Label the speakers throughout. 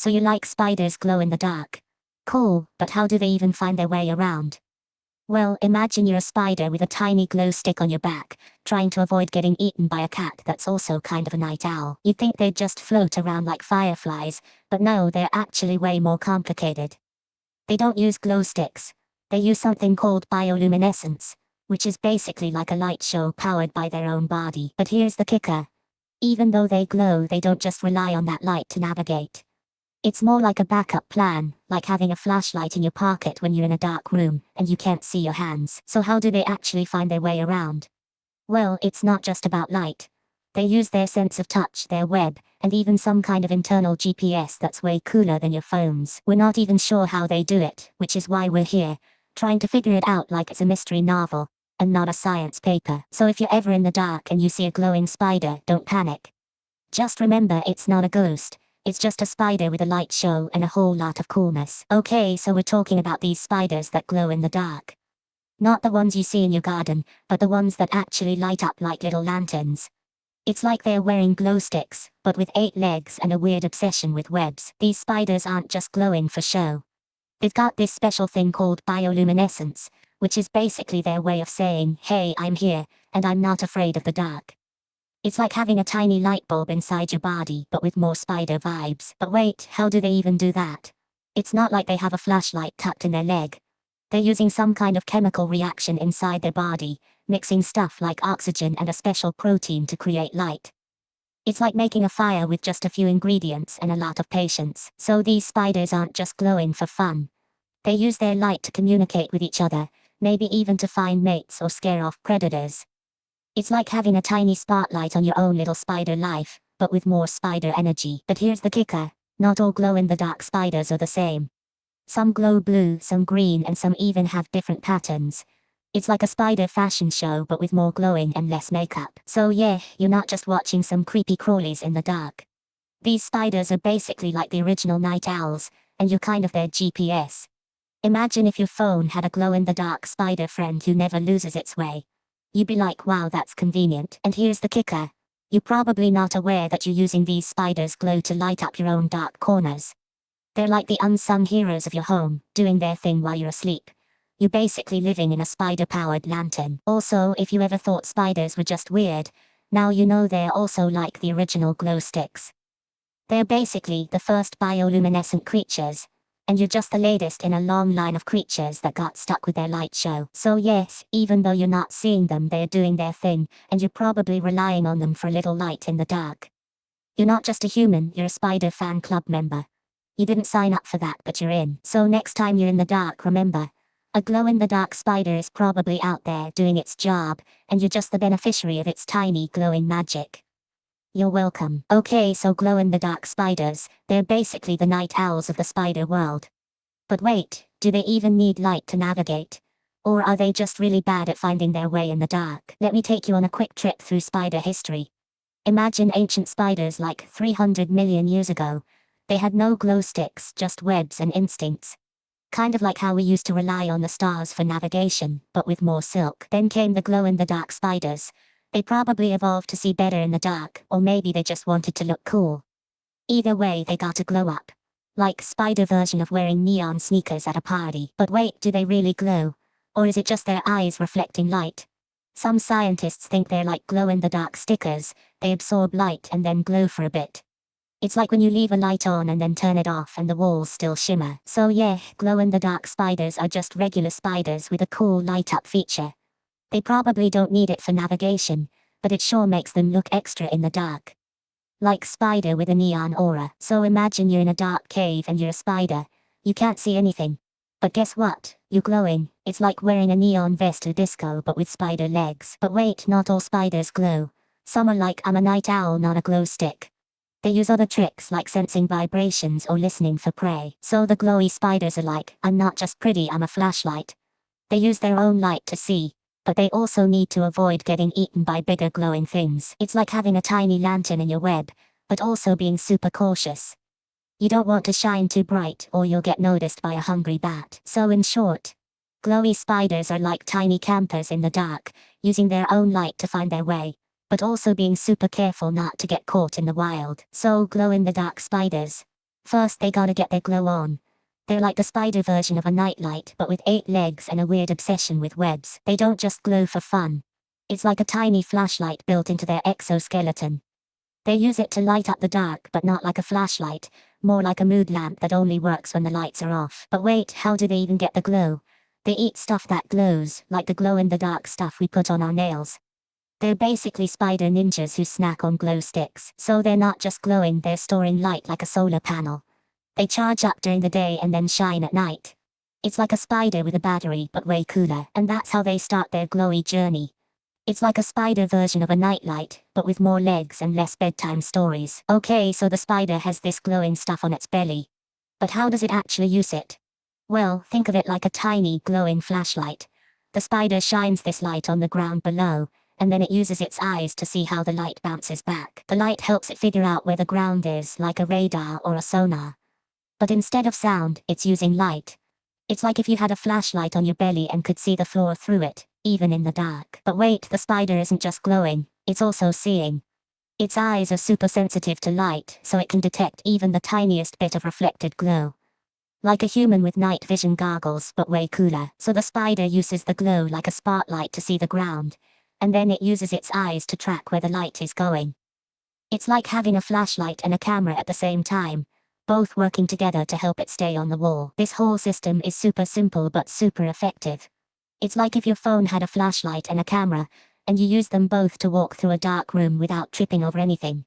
Speaker 1: So you like spiders glow in the dark. Cool, but how do they even find their way around? Well, imagine you're a spider with a tiny glow stick on your back, trying to avoid getting eaten by a cat that's also kind of a night owl. You'd think they'd just float around like fireflies, but no, they're actually way more complicated. They don't use glow sticks. They use something called bioluminescence, which is basically like a light show powered by their own body. But here's the kicker. Even though they glow, they don't just rely on that light to navigate. It's more like a backup plan, like having a flashlight in your pocket when you're in a dark room and you can't see your hands. So how do they actually find their way around? Well, it's not just about light. They use their sense of touch, their web, and even some kind of internal GPS that's way cooler than your phones. We're not even sure how they do it, which is why we're here, trying to figure it out like it's a mystery novel, and not a science paper. So if you're ever in the dark and you see a glowing spider, don't panic. Just remember it's not a ghost. It's just a spider with a light show and a whole lot of coolness. Okay, so we're talking about these spiders that glow in the dark. Not the ones you see in your garden, but the ones that actually light up like little lanterns. It's like they're wearing glow sticks, but with 8 legs and a weird obsession with webs. These spiders aren't just glowing for show. They've got this special thing called bioluminescence, which is basically their way of saying, hey, I'm here, and I'm not afraid of the dark. It's like having a tiny light bulb inside your body, but with more spider vibes. But wait, how do they even do that? It's not like they have a flashlight tucked in their leg. They're using some kind of chemical reaction inside their body, mixing stuff like oxygen and a special protein to create light. It's like making a fire with just a few ingredients and a lot of patience. So these spiders aren't just glowing for fun. They use their light to communicate with each other, maybe even to find mates or scare off predators. It's like having a tiny spotlight on your own little spider life, but with more spider energy. But here's the kicker. Not all glow-in-the-dark spiders are the same. Some glow blue, some green, and some even have different patterns. It's like a spider fashion show but with more glowing and less makeup. So yeah, you're not just watching some creepy crawlies in the dark. These spiders are basically like the original night owls, and you're kind of their GPS. Imagine if your phone had a glow-in-the-dark spider friend who never loses its way. You'd be like, wow, that's convenient. And here's the kicker. You're probably not aware that you're using these spiders' glow to light up your own dark corners. They're like the unsung heroes of your home, doing their thing while you're asleep. You're basically living in a spider-powered lantern. Also, if you ever thought spiders were just weird, now you know they're also like the original glow sticks. They're basically the first bioluminescent creatures, and you're just the latest in a long line of creatures that got stuck with their light show. So yes, even though you're not seeing them, they're doing their thing, and you're probably relying on them for a little light in the dark. You're not just a human, you're a spider fan club member. You didn't sign up for that, but you're in. So next time you're in the dark, remember, a glow-in-the-dark spider is probably out there doing its job, and you're just the beneficiary of its tiny glowing magic. You're welcome. Okay, so glow-in-the-dark spiders, they're basically the night owls of the spider world. But wait, do they even need light to navigate? Or are they just really bad at finding their way in the dark? Let me take you on a quick trip through spider history. Imagine ancient spiders like 300 million years ago. They had no glow sticks, just webs and instincts. Kind of like how we used to rely on the stars for navigation, but with more silk. Then came the glow-in-the-dark spiders. They probably evolved to see better in the dark, or maybe they just wanted to look cool. Either way, they got a glow up. Like spider version of wearing neon sneakers at a party. But wait, do they really glow? Or is it just their eyes reflecting light? Some scientists think they're like glow-in-the-dark stickers. They absorb light and then glow for a bit. It's like when you leave a light on and then turn it off and the walls still shimmer. So yeah, glow-in-the-dark spiders are just regular spiders with a cool light-up feature. They probably don't need it for navigation, but it sure makes them look extra in the dark. Like spider with a neon aura. So imagine you're in a dark cave and you're a spider. You can't see anything. But guess what? You're glowing. It's like wearing a neon vest to disco but with spider legs. But wait, not all spiders glow. Some are like, I'm a night owl, not a glow stick. They use other tricks like sensing vibrations or listening for prey. So the glowy spiders are like, I'm not just pretty, I'm a flashlight. They use their own light to see. But they also need to avoid getting eaten by bigger glowing things. It's like having a tiny lantern in your web, but also being super cautious. You don't want to shine too bright or you'll get noticed by a hungry bat. So in short, glowy spiders are like tiny campers in the dark, using their own light to find their way, but also being super careful not to get caught in the wild. So glow-in-the-dark spiders. First, they gotta get their glow on. They're like the spider version of a nightlight, but with 8 legs and a weird obsession with webs. They don't just glow for fun. It's like a tiny flashlight built into their exoskeleton. They use it to light up the dark, but not like a flashlight, more like a mood lamp that only works when the lights are off. But wait, how do they even get the glow? They eat stuff that glows, like the glow-in-the-dark stuff we put on our nails. They're basically spider ninjas who snack on glow sticks. So they're not just glowing, they're storing light like a solar panel. They charge up during the day and then shine at night. It's like a spider with a battery, but way cooler, and that's how they start their glowy journey. It's like a spider version of a nightlight, but with more legs and less bedtime stories. Okay, so the spider has this glowing stuff on its belly. But how does it actually use it? Well, think of it like a tiny, glowing flashlight. The spider shines this light on the ground below, and then it uses its eyes to see how the light bounces back. The light helps it figure out where the ground is, like a radar or a sonar. But instead of sound, it's using light. It's like if you had a flashlight on your belly and could see the floor through it, even in the dark. But wait, the spider isn't just glowing, it's also seeing. Its eyes are super sensitive to light, so it can detect even the tiniest bit of reflected glow. Like a human with night vision goggles, but way cooler. So the spider uses the glow like a spotlight to see the ground, and then it uses its eyes to track where the light is going. It's like having a flashlight and a camera at the same time, both working together to help it stay on the wall. This whole system is super simple but super effective. It's like if your phone had a flashlight and a camera, and you use them both to walk through a dark room without tripping over anything.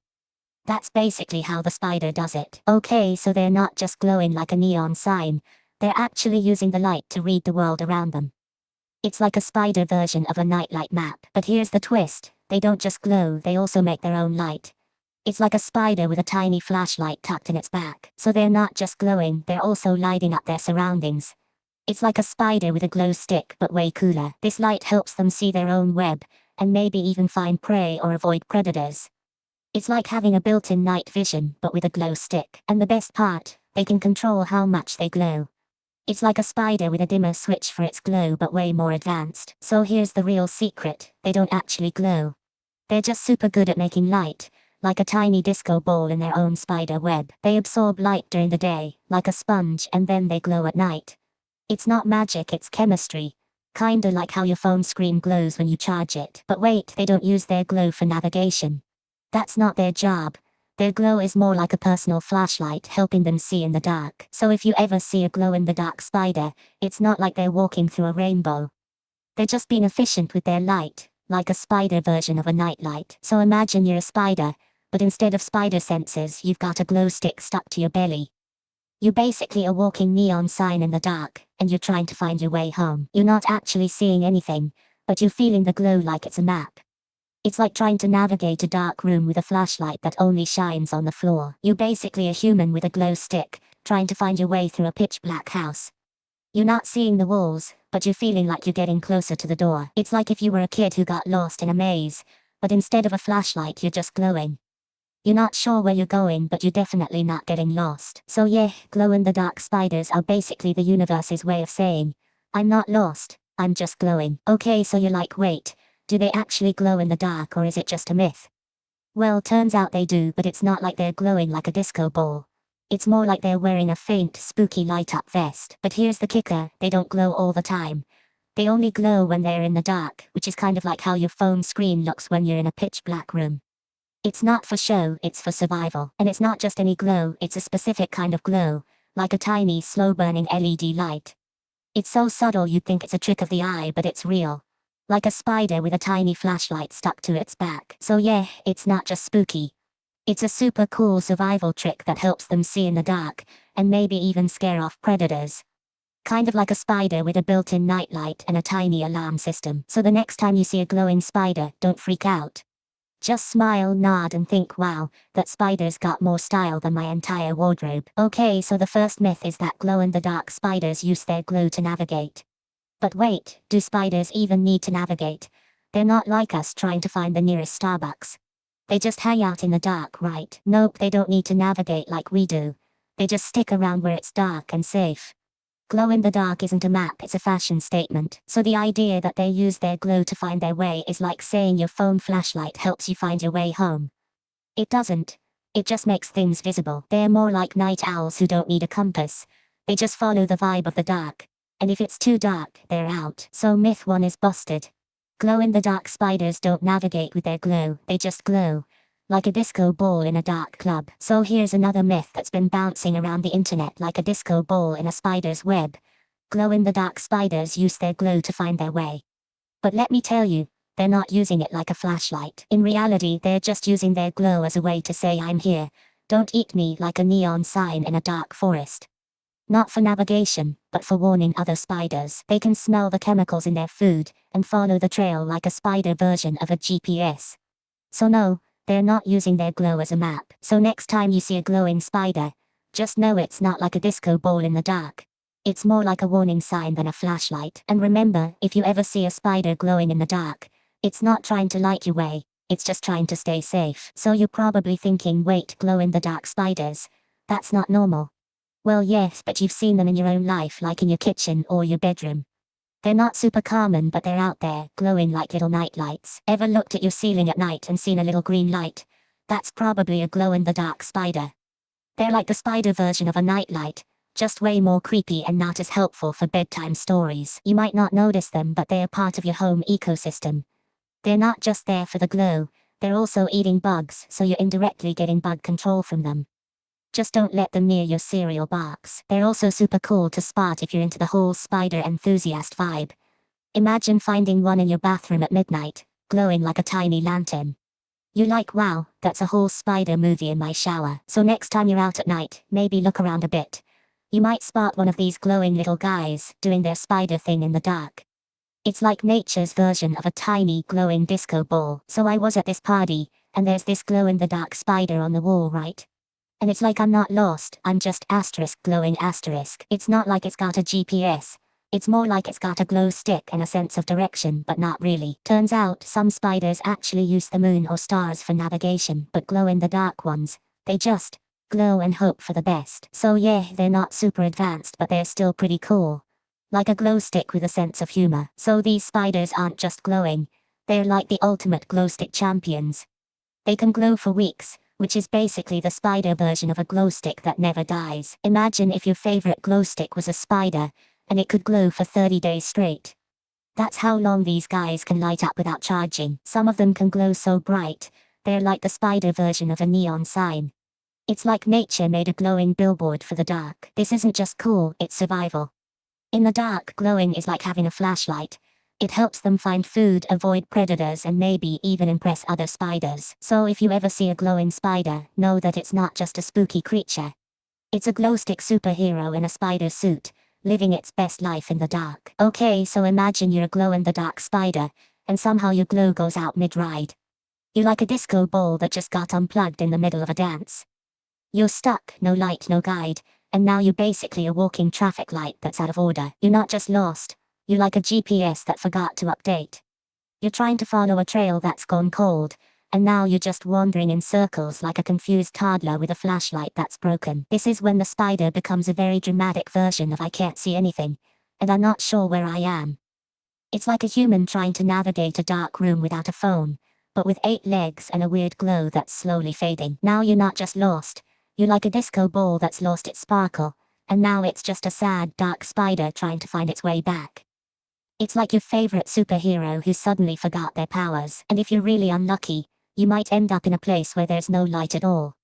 Speaker 1: That's basically how the spider does it. Okay, so they're not just glowing like a neon sign, they're actually using the light to read the world around them. It's like a spider version of a nightlight map. But here's the twist, they don't just glow, they also make their own light. It's like a spider with a tiny flashlight tucked in its back. So they're not just glowing, they're also lighting up their surroundings. It's like a spider with a glow stick, but way cooler. This light helps them see their own web, and maybe even find prey or avoid predators. It's like having a built-in night vision, but with a glow stick. And the best part, they can control how much they glow. It's like a spider with a dimmer switch for its glow, but way more advanced. So here's the real secret, they don't actually glow. They're just super good at making light, like a tiny disco ball in their own spider web. They absorb light during the day, like a sponge, and then they glow at night. It's not magic, it's chemistry. Kinda like how your phone screen glows when you charge it. But wait, they don't use their glow for navigation. That's not their job. Their glow is more like a personal flashlight helping them see in the dark. So if you ever see a glow-in-the-dark spider, it's not like they're walking through a rainbow. They're just being efficient with their light, like a spider version of a nightlight. So imagine you're a spider, but instead of spider sensors, you've got a glow stick stuck to your belly. You're basically a walking neon sign in the dark, and you're trying to find your way home. You're not actually seeing anything, but you're feeling the glow like it's a map. It's like trying to navigate a dark room with a flashlight that only shines on the floor. You're basically a human with a glow stick, trying to find your way through a pitch black house. You're not seeing the walls, but you're feeling like you're getting closer to the door. It's like if you were a kid who got lost in a maze, but instead of a flashlight you're just glowing. You're not sure where you're going, but you're definitely not getting lost. So yeah, glow-in-the-dark spiders are basically the universe's way of saying, I'm not lost, I'm just glowing. Okay, so you're like, wait, do they actually glow in the dark or is it just a myth? Well, turns out they do, but it's not like they're glowing like a disco ball. It's more like they're wearing a faint, spooky light-up vest. But here's the kicker, they don't glow all the time. They only glow when they're in the dark, which is kind of like how your phone screen looks when you're in a pitch black room. It's not for show, it's for survival. And it's not just any glow, it's a specific kind of glow, like a tiny, slow-burning LED light. It's so subtle you'd think it's a trick of the eye, but it's real. Like a spider with a tiny flashlight stuck to its back. So yeah, it's not just spooky. It's a super cool survival trick that helps them see in the dark, and maybe even scare off predators. Kind of like a spider with a built-in nightlight and a tiny alarm system. So the next time you see a glowing spider, don't freak out. Just smile, nod and think, wow, that spider's got more style than my entire wardrobe. Okay, so the first myth is that glow-in-the-dark spiders use their glow to navigate. But wait, do spiders even need to navigate? They're not like us trying to find the nearest Starbucks. They just hang out in the dark, right? Nope, they don't need to navigate like we do. They just stick around where it's dark and safe. Glow in the dark isn't a map, it's a fashion statement. So the idea that they use their glow to find their way is like saying your phone flashlight helps you find your way home. It doesn't. It just makes things visible. They're more like night owls who don't need a compass. They just follow the vibe of the dark. And if it's too dark, they're out. So myth 1 is busted. Glow-in-the-dark spiders don't navigate with their glow, they just glow. Like a disco ball in a dark club. So here's another myth that's been bouncing around the internet like a disco ball in a spider's web. Glow-in-the-dark spiders use their glow to find their way. But let me tell you, they're not using it like a flashlight. In reality, they're just using their glow as a way to say I'm here. Don't eat me, like a neon sign in a dark forest. Not for navigation, but for warning other spiders. They can smell the chemicals in their food and follow the trail like a spider version of a GPS. So no, they're not using their glow as a map. So next time you see a glowing spider, just know it's not like a disco ball in the dark. It's more like a warning sign than a flashlight. And remember, if you ever see a spider glowing in the dark, it's not trying to light your way, it's just trying to stay safe. So you're probably thinking, wait, glow-in-the-dark spiders? That's not normal. Well yes, but you've seen them in your own life, like in your kitchen or your bedroom. They're not super common, but they're out there, glowing like little night lights. Ever looked at your ceiling at night and seen a little green light? That's probably a glow-in-the-dark spider. They're like the spider version of a nightlight, just way more creepy and not as helpful for bedtime stories. You might not notice them, but they are part of your home ecosystem. They're not just there for the glow, they're also eating bugs, so you're indirectly getting bug control from them. Just don't let them near your cereal box. They're also super cool to spot if you're into the whole spider enthusiast vibe. Imagine finding one in your bathroom at midnight, glowing like a tiny lantern. You're like, wow, that's a whole spider movie in my shower. So next time you're out at night, maybe look around a bit. You might spot one of these glowing little guys doing their spider thing in the dark. It's like nature's version of a tiny glowing disco ball. So I was at this party, and there's this glow-in-the-dark spider on the wall, right? And it's like I'm not lost, I'm just glowing asterisk. It's not like it's got a GPS. It's more like it's got a glow stick and a sense of direction, but not really. Turns out, some spiders actually use the moon or stars for navigation, but glow-in-the-dark ones, they just glow and hope for the best. So yeah, they're not super advanced, but they're still pretty cool. Like a glow stick with a sense of humor. So these spiders aren't just glowing, they're like the ultimate glow stick champions. They can glow for weeks, which is basically the spider version of a glow stick that never dies. Imagine if your favorite glow stick was a spider, and it could glow for 30 days straight. That's how long these guys can light up without charging. Some of them can glow so bright, they're like the spider version of a neon sign. It's like nature made a glowing billboard for the dark. This isn't just cool, it's survival. In the dark, glowing is like having a flashlight. It helps them find food, avoid predators, and maybe even impress other spiders. So if you ever see a glowing spider, know that it's not just a spooky creature. It's a glow stick superhero in a spider suit, living its best life in the dark. Okay, so imagine you're a glow-in-the-dark spider, and somehow your glow goes out mid-ride. You're like a disco ball that just got unplugged in the middle of a dance. You're stuck, no light, no guide. And now you're basically a walking traffic light that's out of order. You're not just lost, you're like a GPS that forgot to update. You're trying to follow a trail that's gone cold, and now you're just wandering in circles like a confused toddler with a flashlight that's broken. This is when the spider becomes a very dramatic version of I can't see anything, and I'm not sure where I am. It's like a human trying to navigate a dark room without a phone, but with 8 legs and a weird glow that's slowly fading. Now you're not just lost. You're like a disco ball that's lost its sparkle, and now it's just a sad, dark spider trying to find its way back. It's like your favorite superhero who suddenly forgot their powers, and if you're really unlucky, you might end up in a place where there's no light at all.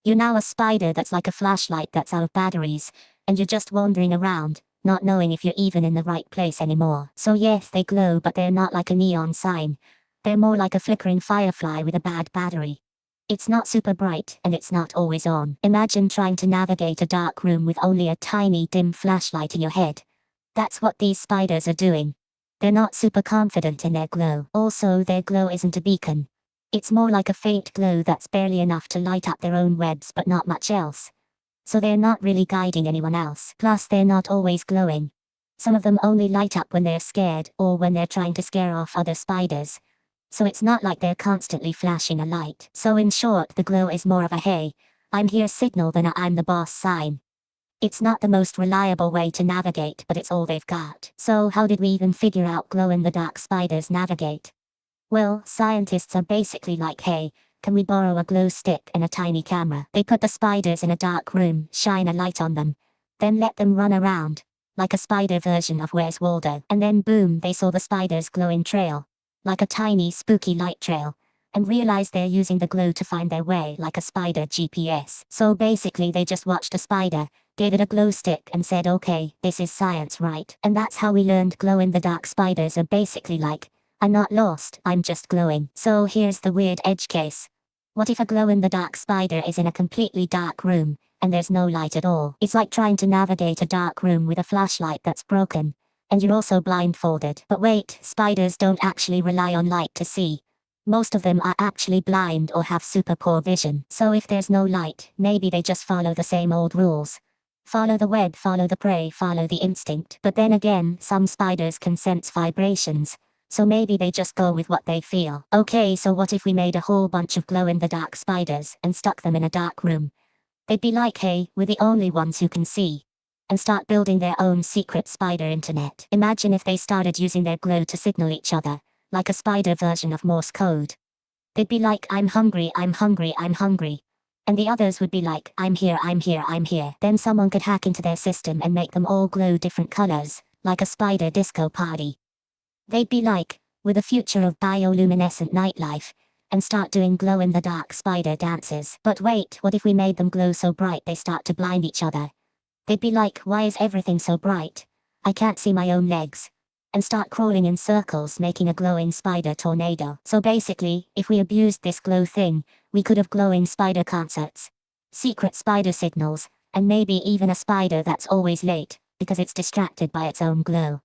Speaker 1: You're now a spider that's like a flashlight that's out of batteries, and you're just wandering around, not knowing if you're even in the right place anymore. So yes, they glow, but they're not like a neon sign. They're more like a flickering firefly with a bad battery. It's not super bright, and it's not always on. Imagine trying to navigate a dark room with only a tiny dim flashlight in your head. That's what these spiders are doing. They're not super confident in their glow. Also, their glow isn't a beacon. It's more like a faint glow that's barely enough to light up their own webs but not much else. So they're not really guiding anyone else. Plus, they're not always glowing. Some of them only light up when they're scared or when they're trying to scare off other spiders. So it's not like they're constantly flashing a light. So in short, the glow is more of a hey, I'm here signal than a I'm the boss sign. It's not the most reliable way to navigate, but it's all they've got. So how did we even figure out glow-in-the-dark spiders navigate? Well, scientists are basically like, hey, can we borrow a glow stick and a tiny camera? They put the spiders in a dark room, shine a light on them, then let them run around, like a spider version of Where's Waldo. And then boom, they saw the spider's glowing trail, like a tiny spooky light trail, and realized they're using the glow to find their way like a spider GPS. So basically they just watched a spider, gave it a glow stick and said, okay, this is science, right? And that's how we learned glow-in-the-dark spiders are basically like, I'm not lost, I'm just glowing. So here's the weird edge case. What if a glow-in-the-dark spider is in a completely dark room, and there's no light at all? It's like trying to navigate a dark room with a flashlight that's broken, and you're also blindfolded. But wait, spiders don't actually rely on light to see. Most of them are actually blind or have super poor vision. So if there's no light, maybe they just follow the same old rules. Follow the web, follow the prey, follow the instinct. But then again, some spiders can sense vibrations, so maybe they just go with what they feel. Okay, so what if we made a whole bunch of glow-in-the-dark spiders and stuck them in a dark room? They'd be like, hey, we're the only ones who can see, and start building their own secret spider internet. Imagine if they started using their glow to signal each other, like a spider version of Morse code. They'd be like, I'm hungry, I'm hungry, I'm hungry. And the others would be like, I'm here, I'm here, I'm here. Then someone could hack into their system and make them all glow different colors, like a spider disco party. They'd be like, with the future of bioluminescent nightlife, and start doing glow-in-the-dark spider dances. But wait, what if we made them glow so bright they start to blind each other? They'd be like, why is everything so bright? I can't see my own legs. And start crawling in circles, making a glowing spider tornado. So basically, if we abused this glow thing, we could have glowing spider concerts, secret spider signals, and maybe even a spider that's always late, because it's distracted by its own glow.